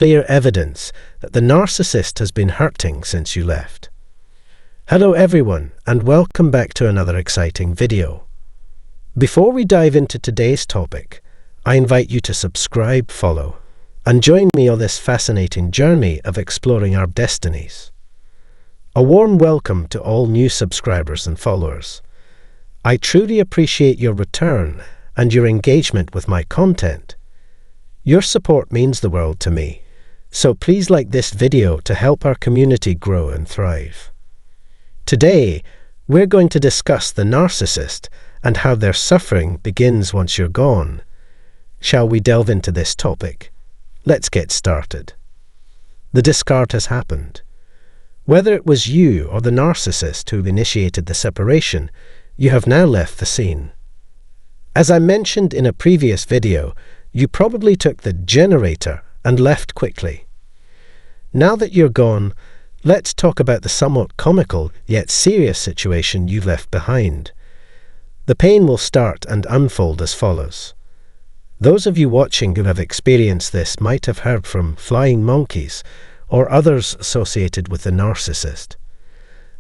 clear evidence that the narcissist has been hurting since you left. Hello everyone, and welcome back to another exciting video. Before we dive into today's topic, I invite you to subscribe, follow, and join me on this fascinating journey of exploring our destinies. A warm welcome to all new subscribers and followers. I truly appreciate your return and your engagement with my content. Your support means the world to me, so please like this video to help our community grow and thrive. Today, we're going to discuss the narcissist and how their suffering begins once you're gone. Shall we delve into this topic? Let's get started. The discard has happened. Whether it was you or the narcissist who initiated the separation, you have now left the scene. As I mentioned in a previous video, you probably took the generator and left quickly. Now that you're gone, let's talk about the somewhat comical yet serious situation you left behind. The pain will start and unfold as follows. Those of you watching who have experienced this might have heard from flying monkeys or others associated with the narcissist.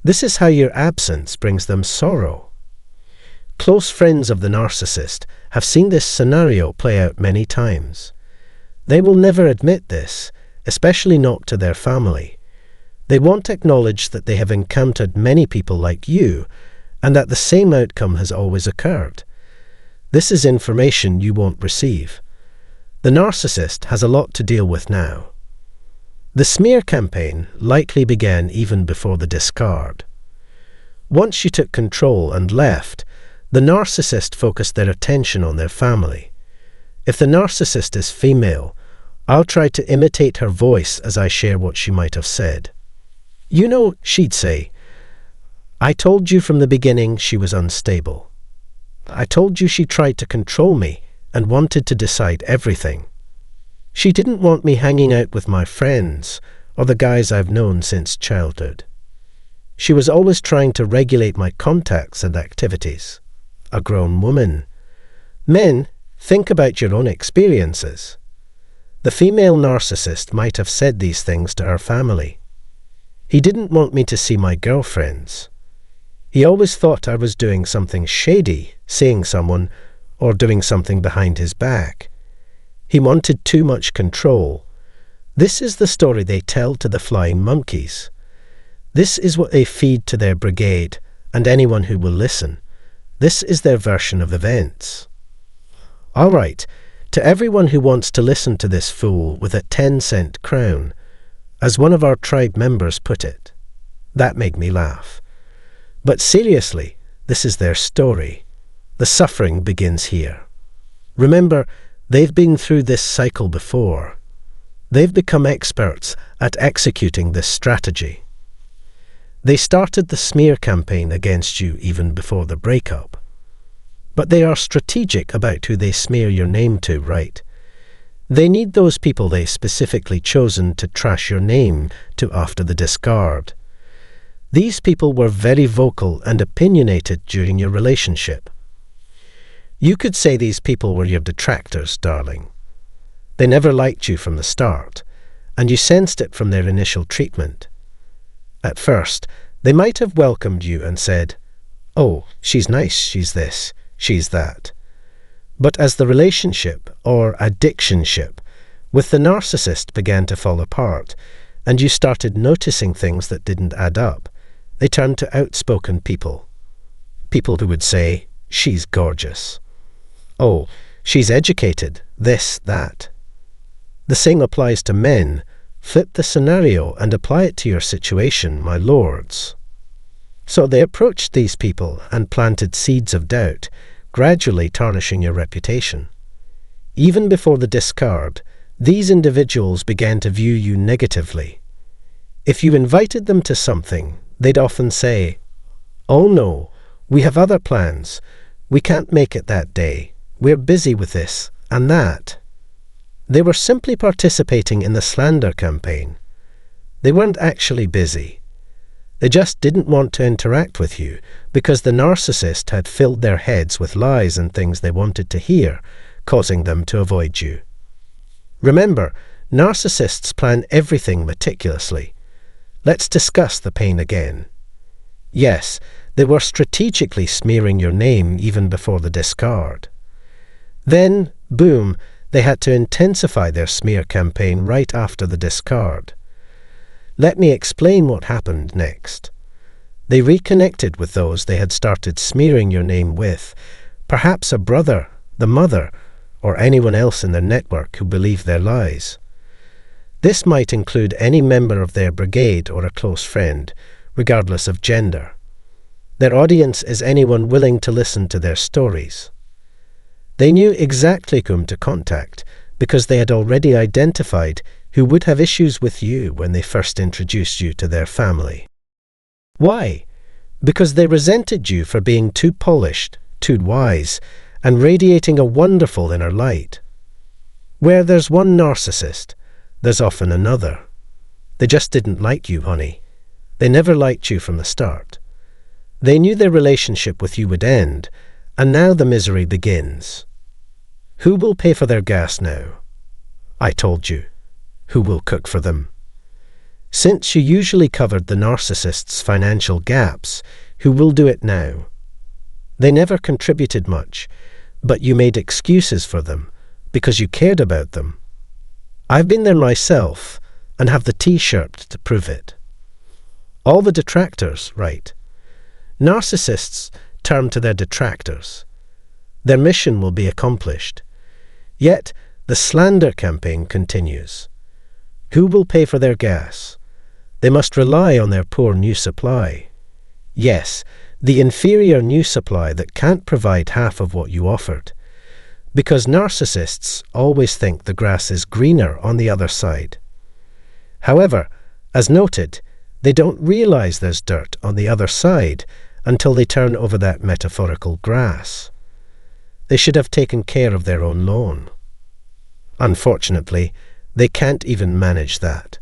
This is how your absence brings them sorrow. Close friends of the narcissist have seen this scenario play out many times. They will never admit this, especially not to their family. They won't acknowledge that they have encountered many people like you and that the same outcome has always occurred. This is information you won't receive. The narcissist has a lot to deal with now. The smear campaign likely began even before the discard. Once you took control and left, the narcissist focused their attention on their family. If the narcissist is female, I'll try to imitate her voice as I share what she might have said. You know, she'd say, "I told you from the beginning she was unstable. I told you she tried to control me and wanted to decide everything. She didn't want me hanging out with my friends or the guys I've known since childhood. She was always trying to regulate my contacts and activities. A grown woman. Men, think about your own experiences." The female narcissist might have said these things to her family. "He didn't want me to see my girlfriends. He always thought I was doing something shady, seeing someone, or doing something behind his back. He wanted too much control." This is the story they tell to the flying monkeys. This is what they feed to their brigade and anyone who will listen. This is their version of events. All right, to everyone who wants to listen to this fool with a 10-cent crown, as one of our tribe members put it. That made me laugh. But seriously, this is their story. The suffering begins here. Remember, they've been through this cycle before. They've become experts at executing this strategy. They started the smear campaign against you even before the breakup. But they are strategic about who they smear your name to, right? They need those people they specifically chosen to trash your name to after the discard. These people were very vocal and opinionated during your relationship. You could say these people were your detractors, darling. They never liked you from the start, and you sensed it from their initial treatment. At first, they might have welcomed you and said, "Oh, she's nice, she's this, she's that." But as the relationship, or addictionship, with the narcissist began to fall apart, and you started noticing things that didn't add up, they turned to outspoken people. People who would say, "She's gorgeous." "Oh, she's educated, this, that." The same applies to men. Flip the scenario and apply it to your situation, my lords. So they approached these people and planted seeds of doubt, gradually tarnishing your reputation. Even before the discard, these individuals began to view you negatively. If you invited them to something, they'd often say, "Oh no, we have other plans. We can't make it that day. We're busy with this and that." They were simply participating in the slander campaign. They weren't actually busy. They just didn't want to interact with you because the narcissist had filled their heads with lies and things they wanted to hear, causing them to avoid you. Remember, Narcissists plan everything meticulously. Let's discuss the pain again. Yes, they were strategically smearing your name even before the discard. Then, boom, they had to intensify their smear campaign right after the discard. Let me explain what happened next. They reconnected with those they had started smearing your name with, perhaps a brother, the mother, or anyone else in their network who believed their lies. This might include any member of their brigade or a close friend, regardless of gender. Their audience is anyone willing to listen to their stories. They knew exactly whom to contact because they had already identified who would have issues with you when they first introduced you to their family. Why? Because they resented you for being too polished, too wise, and radiating a wonderful inner light. Where there's one narcissist, there's often another. They just didn't like you, honey. They never liked you from the start. They knew their relationship with you would end, and now the misery begins. Who will pay for their gas now? I told you. Who will cook for them? Since you usually covered the narcissist's financial gaps, who will do it now? They never contributed much, but you made excuses for them because you cared about them. I've been there myself and have the T-shirt to prove it. All the detractors, right? Narcissists turn to their detractors. Their mission will be accomplished. Yet, the slander campaign continues. Who will pay for their gas? They must rely on their poor new supply. Yes, the inferior new supply that can't provide half of what you offered. Because narcissists always think the grass is greener on the other side. However, as noted, they don't realize there's dirt on the other side until they turn over that metaphorical grass. They should have taken care of their own lawn. Unfortunately, they can't even manage that.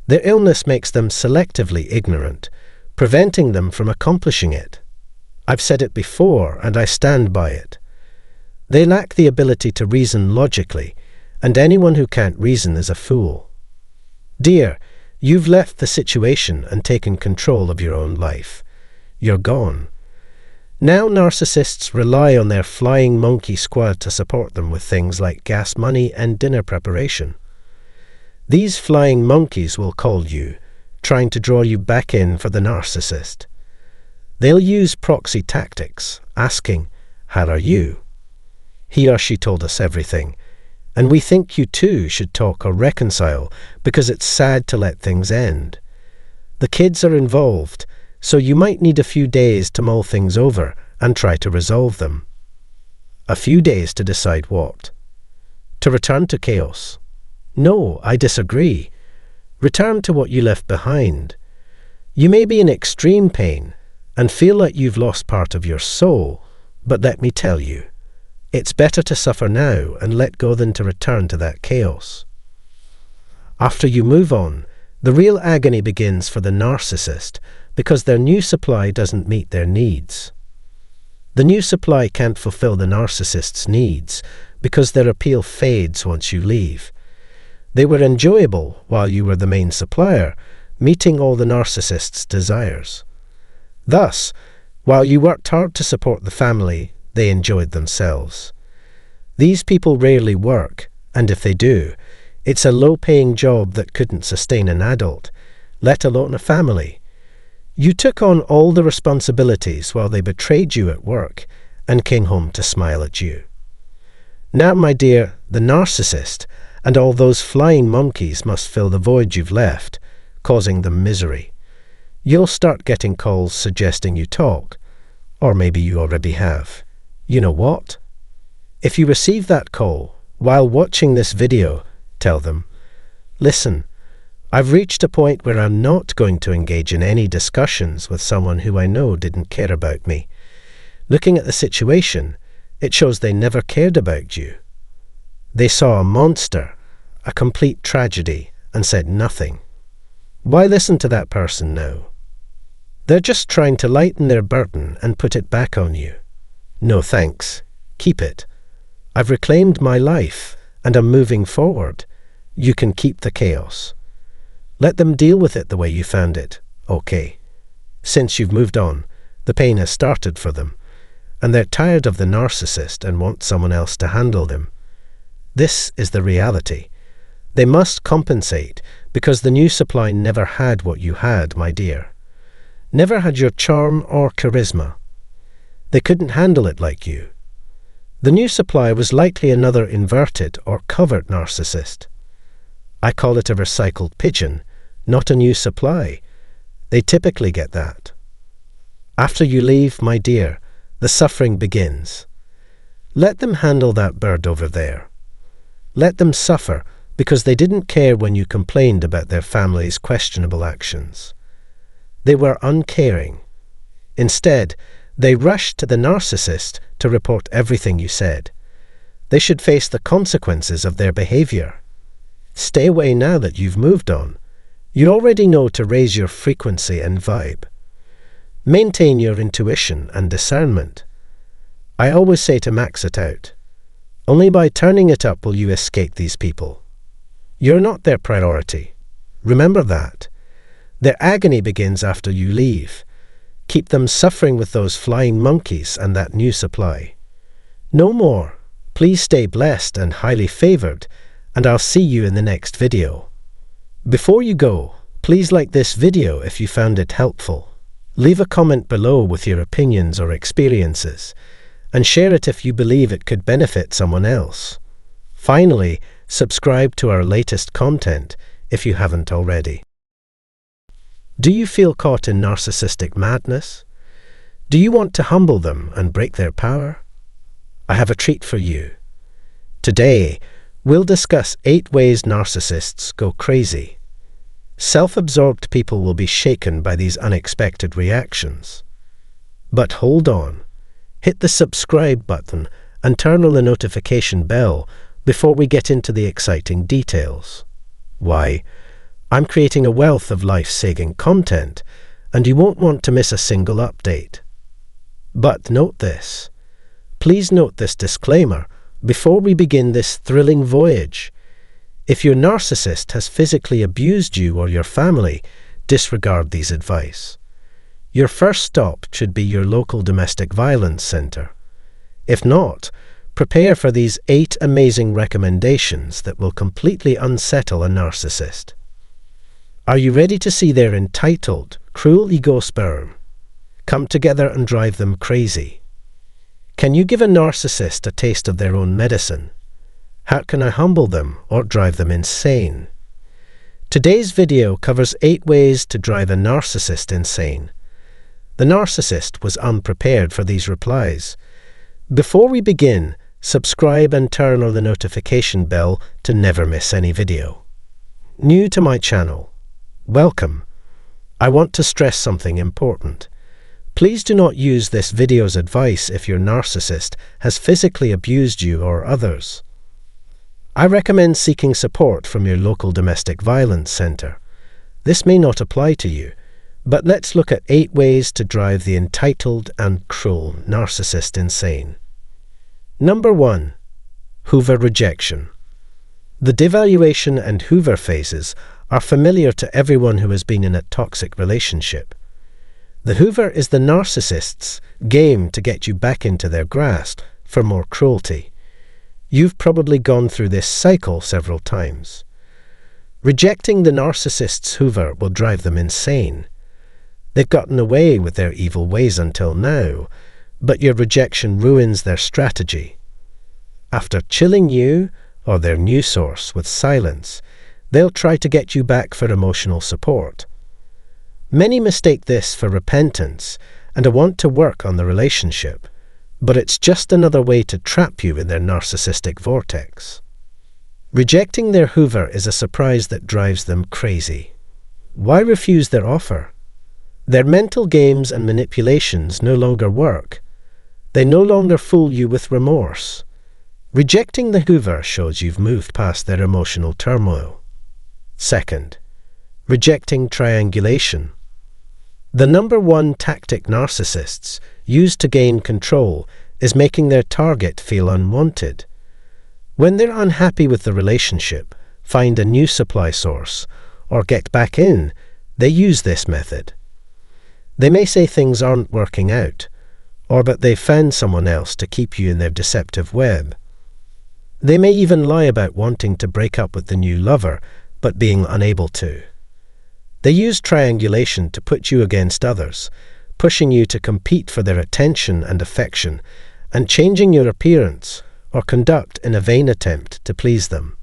Their illness makes them selectively ignorant, preventing them from accomplishing it. I've said it before, and I stand by it. They lack the ability to reason logically, and anyone who can't reason is a fool. Dear, you've left the situation and taken control of your own life. You're gone. Now narcissists rely on their flying monkey squad to support them with things like gas money and dinner preparation. These flying monkeys will call you, trying to draw you back in for the narcissist. They'll use proxy tactics, asking, "How are you?" He or she told us everything, and we think you too should talk or reconcile because it's sad to let things end. The kids are involved, so you might need a few days to mull things over and try to resolve them. A few days to decide what? To return to chaos. No, I disagree. Return to what you left behind. You may be in extreme pain and feel like you've lost part of your soul, but let me tell you, it's better to suffer now and let go than to return to that chaos. After you move on, the real agony begins for the narcissist because their new supply doesn't meet their needs. The new supply can't fulfill the narcissist's needs because their appeal fades once you leave. They were enjoyable while you were the main supplier, meeting all the narcissist's desires. Thus, while you worked hard to support the family, they enjoyed themselves. These people rarely work, and if they do, it's a low-paying job that couldn't sustain an adult, let alone a family. You took on all the responsibilities while they betrayed you at work and came home to smile at you. Now, my dear, the narcissist and all those flying monkeys must fill the void you've left, causing them misery. You'll start getting calls suggesting you talk, or maybe you already have. You know what? If you receive that call while watching this video, tell them, "Listen, I've reached a point where I'm not going to engage in any discussions with someone who I know didn't care about me. Looking at the situation, it shows they never cared about you. They saw a monster, a complete tragedy, and said nothing. Why listen to that person now? They're just trying to lighten their burden and put it back on you. No thanks. Keep it. I've reclaimed my life, and I'm moving forward. You can keep the chaos. Let them deal with it the way you found it. Okay. Since you've moved on, the pain has started for them, and they're tired of the narcissist and want someone else to handle them. This is the reality. They must compensate because the new supply never had what you had, my dear. Never had your charm or charisma. They couldn't handle it like you. The new supply was likely another inverted or covert narcissist. I call it a recycled pigeon, not a new supply. They typically get that. After you leave, my dear, the suffering begins. Let them handle that bird over there. Let them suffer because they didn't care when you complained about their family's questionable actions. They were uncaring. Instead, they rushed to the narcissist to report everything you said. They should face the consequences of their behavior. Stay away now that you've moved on. You already know to raise your frequency and vibe. Maintain your intuition and discernment. I always say to max it out. Only by turning it up will you escape these people. You're not their priority. Remember that. Their agony begins after you leave. Keep them suffering with those flying monkeys and that new supply. No more. Please stay blessed and highly favored, and I'll see you in the next video. Before you go, please like this video if you found it helpful. Leave a comment below with your opinions or experiences, and share it if you believe it could benefit someone else. Finally, subscribe to our latest content if you haven't already. Do you feel caught in narcissistic madness? Do you want to humble them and break their power? I have a treat for you. Today, we'll discuss 8 ways narcissists go crazy. Self-absorbed people will be shaken by these unexpected reactions. But hold on. Hit the subscribe button and turn on the notification bell before we get into the exciting details. Why? I'm creating a wealth of life-saving content, and you won't want to miss a single update. But note this. Please note this disclaimer before we begin this thrilling voyage. If your narcissist has physically abused you or your family, disregard these advice. Your first stop should be your local domestic violence center. If not, prepare for these 8 amazing recommendations that will completely unsettle a narcissist. Are you ready to see their entitled, cruel ego sperm come together and drive them crazy? Can you give a narcissist a taste of their own medicine? How can I humble them or drive them insane? Today's video covers 8 ways to drive a narcissist insane. The narcissist was unprepared for these replies. Before we begin, subscribe and turn on the notification bell to never miss any video. New to my channel, welcome. I want to stress something important. Please do not use this video's advice if your narcissist has physically abused you or others. I recommend seeking support from your local domestic violence center. This may not apply to you, but let's look at 8 ways to drive the entitled and cruel narcissist insane. Number 1. Hoover rejection. The devaluation and Hoover phases are familiar to everyone who has been in a toxic relationship. The Hoover is the narcissist's game to get you back into their grasp for more cruelty. You've probably gone through this cycle several times. Rejecting the narcissist's Hoover will drive them insane. They've gotten away with their evil ways until now, but your rejection ruins their strategy. After chilling you or their new source with silence, they'll try to get you back for emotional support. Many mistake this for repentance and want to work on the relationship, but it's just another way to trap you in their narcissistic vortex. Rejecting their Hoover is a surprise that drives them crazy. Why refuse their offer? Their mental games and manipulations no longer work. They no longer fool you with remorse. Rejecting the Hoover shows you've moved past their emotional turmoil. Second, rejecting triangulation. The number 1 tactic narcissists use to gain control is making their target feel unwanted. When they're unhappy with the relationship, find a new supply source, or get back in, they use this method. They may say things aren't working out, or that they've found someone else to keep you in their deceptive web. They may even lie about wanting to break up with the new lover, but being unable to. They use triangulation to put you against others, pushing you to compete for their attention and affection, and changing your appearance or conduct in a vain attempt to please them.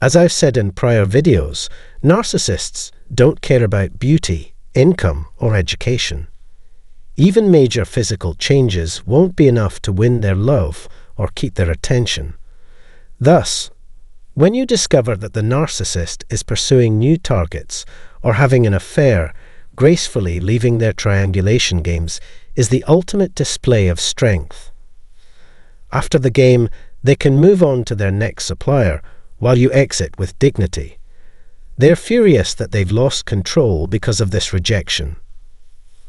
As I've said in prior videos, narcissists don't care about beauty, income, or education. Even major physical changes won't be enough to win their love or keep their attention. Thus, when you discover that the narcissist is pursuing new targets or having an affair, gracefully leaving their triangulation games is the ultimate display of strength. After the game, they can move on to their next supplier while you exit with dignity. They're furious that they've lost control because of this rejection.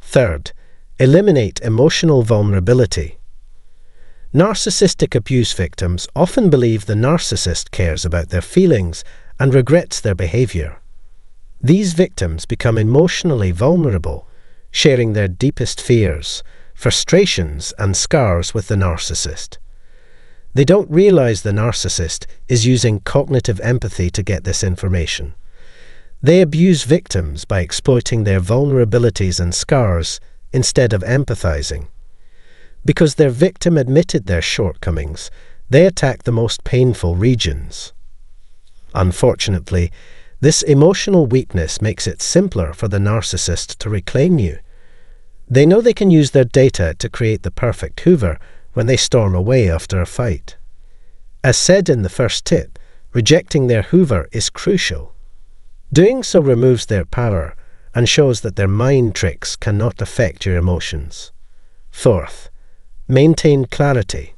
Third, eliminate emotional vulnerability. Narcissistic abuse victims often believe the narcissist cares about their feelings and regrets their behavior. These victims become emotionally vulnerable, sharing their deepest fears, frustrations, and scars with the narcissist. They don't realize the narcissist is using cognitive empathy to get this information. They abuse victims by exploiting their vulnerabilities and scars instead of empathizing. Because their victim admitted their shortcomings, they attack the most painful regions. Unfortunately, this emotional weakness makes it simpler for the narcissist to reclaim you. They know they can use their data to create the perfect hoover when they storm away after a fight. As said in the first tip, rejecting their hoover is crucial. Doing so removes their power and shows that their mind tricks cannot affect your emotions. Fourth, maintain clarity.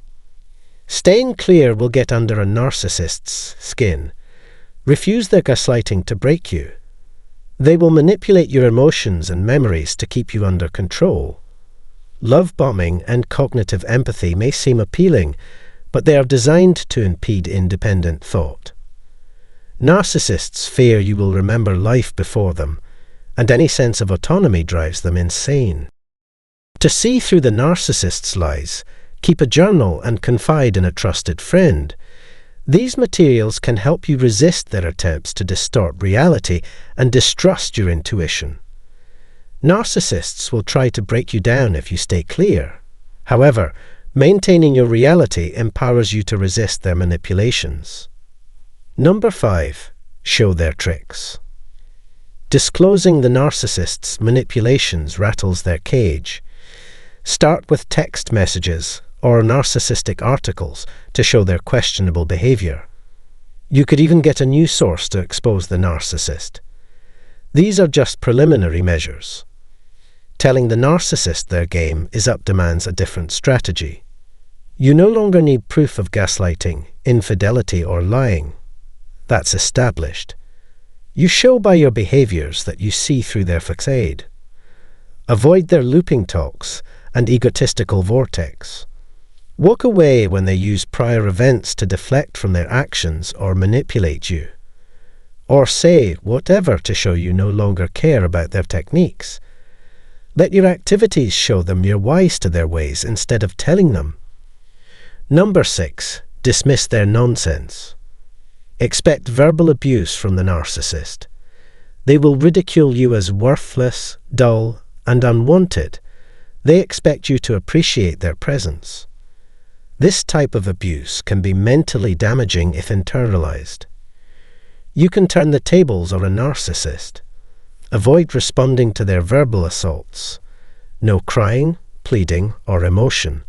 Staying clear will get under a narcissist's skin. Refuse their gaslighting to break you. They will manipulate your emotions and memories to keep you under control. Love bombing and cognitive empathy may seem appealing, but they are designed to impede independent thought. Narcissists fear you will remember life before them, and any sense of autonomy drives them insane. To see through the narcissist's lies, keep a journal and confide in a trusted friend. These materials can help you resist their attempts to distort reality and distrust your intuition. Narcissists will try to break you down if you stay clear. However, maintaining your reality empowers you to resist their manipulations. Number 5. Show their tricks. Disclosing the narcissist's manipulations rattles their cage. Start with text messages or narcissistic articles to show their questionable behavior. You could even get a new source to expose the narcissist. These are just preliminary measures. Telling the narcissist their game is up demands a different strategy. You no longer need proof of gaslighting, infidelity, or lying. That's established. You show by your behaviors that you see through their facade. Avoid their looping talks and egotistical vortex. Walk away when they use prior events to deflect from their actions or manipulate you. Or say whatever to show you no longer care about their techniques. Let your activities show them you're wise to their ways instead of telling them. Number 6. Dismiss their nonsense. Expect verbal abuse from the narcissist. They will ridicule you as worthless, dull, and unwanted. They expect you to appreciate their presence. This type of abuse can be mentally damaging if internalized. You can turn the tables on a narcissist. Avoid responding to their verbal assaults. No crying, pleading, or emotion.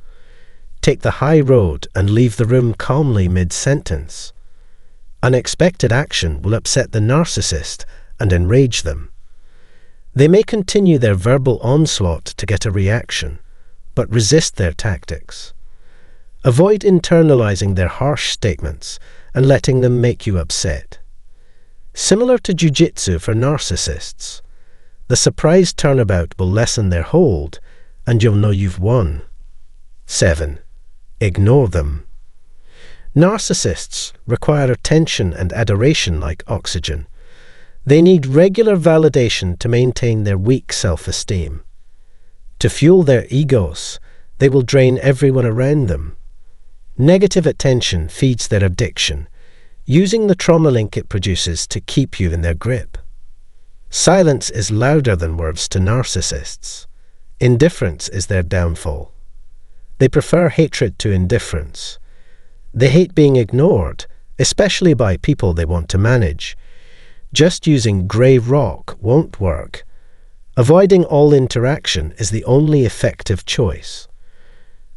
Take the high road and leave the room calmly mid-sentence. Unexpected action will upset the narcissist and enrage them. They may continue their verbal onslaught to get a reaction, but resist their tactics. Avoid internalizing their harsh statements and letting them make you upset. Similar to jiu-jitsu for narcissists, the surprise turnabout will lessen their hold and you'll know you've won. 7. Ignore them. Narcissists require attention and adoration like oxygen. They need regular validation to maintain their weak self-esteem. To fuel their egos, they will drain everyone around them. Negative attention feeds their addiction, using the trauma link it produces to keep you in their grip. Silence is louder than words to narcissists. Indifference is their downfall. They prefer hatred to indifference. They hate being ignored, especially by people they want to manage. Just using grey rock won't work. Avoiding all interaction is the only effective choice.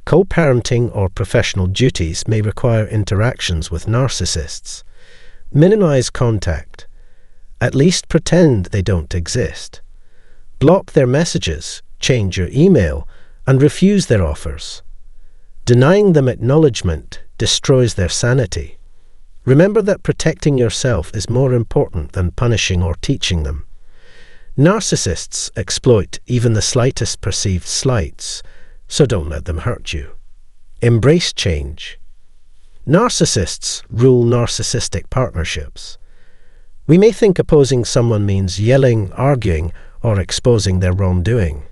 Co-parenting or professional duties may require interactions with narcissists. Minimize contact. At least pretend they don't exist. Block their messages, change your email, and refuse their offers. Denying them acknowledgement destroys their sanity. Remember that protecting yourself is more important than punishing or teaching them. Narcissists exploit even the slightest perceived slights, so don't let them hurt you. Embrace change. Narcissists rule narcissistic partnerships. We may think opposing someone means yelling, arguing, or exposing their wrongdoing.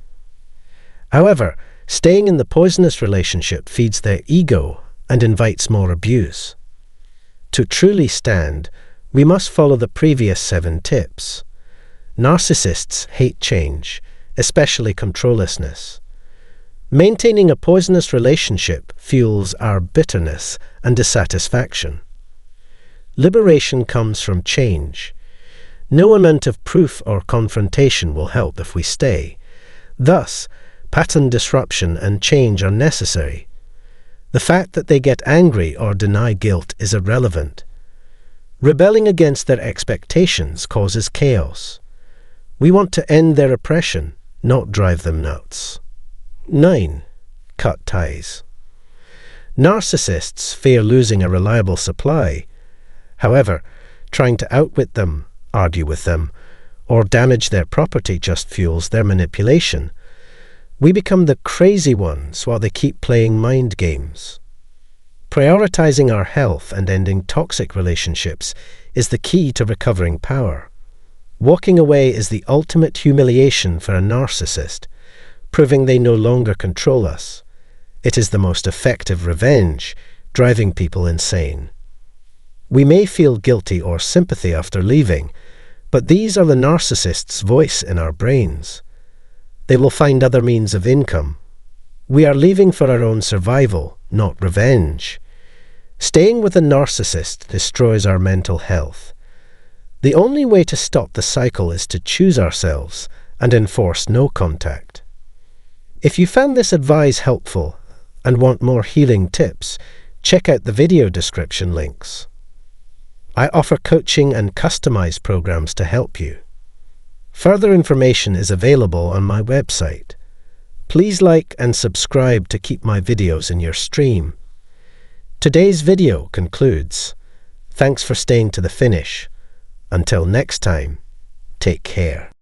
However, staying in the poisonous relationship feeds their ego and invites more abuse. To truly stand, we must follow the previous 7 tips. Narcissists hate change, especially controlessness. Maintaining a poisonous relationship fuels our bitterness and dissatisfaction. Liberation comes from change. No amount of proof or confrontation will help if we stay. Thus, pattern disruption and change are necessary. The fact that they get angry or deny guilt is irrelevant. Rebelling against their expectations causes chaos. We want to end their oppression, not drive them nuts. 9. Cut ties. Narcissists fear losing a reliable supply. However, trying to outwit them, argue with them, or damage their property just fuels their manipulation. We become the crazy ones while they keep playing mind games. Prioritizing our health and ending toxic relationships is the key to recovering power. Walking away is the ultimate humiliation for a narcissist, proving they no longer control us. It is the most effective revenge, driving people insane. We may feel guilty or sympathy after leaving, but these are the narcissist's voice in our brains. They will find other means of income. We are leaving for our own survival, not revenge. Staying with a narcissist destroys our mental health. The only way to stop the cycle is to choose ourselves and enforce no contact. If you found this advice helpful and want more healing tips, check out the video description links. I offer coaching and customized programs to help you. Further information is available on my website. Please like and subscribe to keep my videos in your stream. Today's video concludes. Thanks for staying to the finish. Until next time, take care.